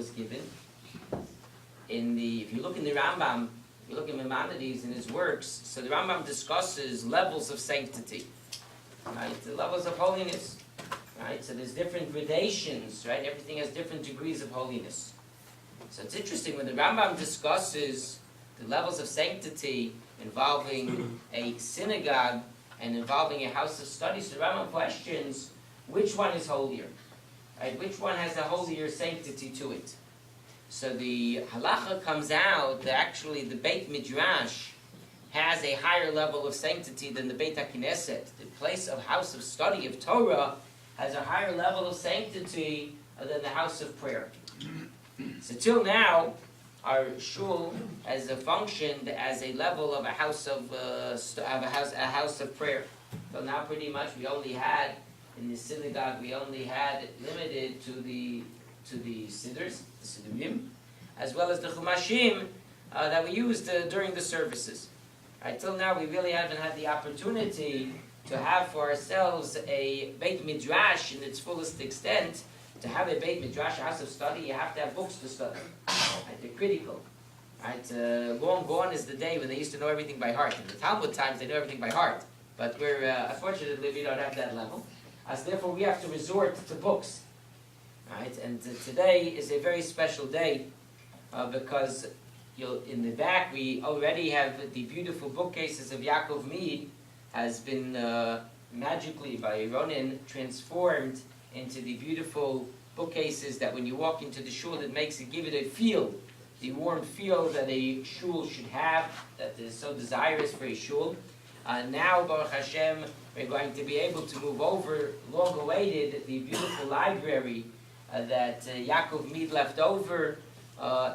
was given. If you look in the Rambam, if you look in Maimonides in his works, so the Rambam discusses levels of sanctity, right? The levels of holiness, right? So there's different gradations, right? Everything has different degrees of holiness. So it's interesting when the Rambam discusses the levels of sanctity involving a synagogue and involving a house of study. So the Rambam questions which one is holier, right? Which one has a holier sanctity to it? So the halacha comes out that actually the Beit Midrash has a higher level of sanctity than the Beit HaKnesset. The place of house of study of Torah has a higher level of sanctity than the house of prayer. So till now, our shul has functioned as a level of a house of a house of prayer. So now, pretty much, we only had in the synagogue limited to the siddurs, the siddurim, as well as the chumashim that we used during the services. Right, till now, we really haven't had the opportunity to have for ourselves a Beit Midrash in its fullest extent. To have a Beit Midrash, a house of study, you have to have books to study. Right, they're critical. Right, long gone is the day when they used to know everything by heart. In the Talmud times, they know everything by heart. But unfortunately, we don't have that level. So therefore, we have to resort to books. Right, and today is a very special day because in the back we already have the beautiful bookcases of Yaakov Mead has been magically by Ronin transformed into the beautiful bookcases that when you walk into the shul, give it a feel, the warm feel that a shul should have, that is so desirous for a shul. Now, Baruch Hashem, we're going to be able to move over, long awaited, the beautiful library that Yaakov Mead left over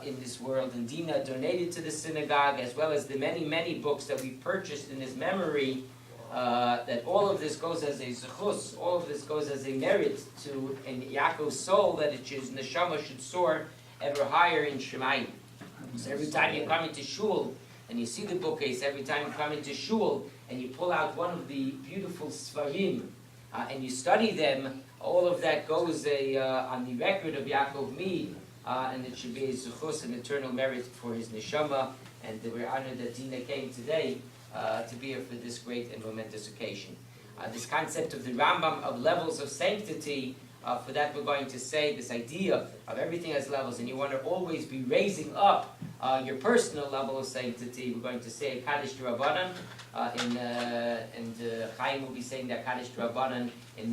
in this world, and Dina donated to the synagogue, as well as the many, many books that we purchased in his memory. That all of this goes as a zechus, all of this goes as a merit to in Yaakov's soul, that his neshama should soar ever higher in Shemayim. So every time you come into shul and you see the bookcase, every time you come into shul and you pull out one of the beautiful svarim and you study them, all of that goes on the record of Yaakov Mead, and it should be a zechus, an eternal merit for his neshama. And we're honored that Dina came today to be here for this great and momentous occasion. This concept of the Rambam of levels of sanctity, for that we're going to say this idea of everything has levels, and you want to always be raising up your personal level of sanctity. We're going to say a Kaddish D'Rabbanan, and Chaim will be saying that Kaddish D'Rabbanan in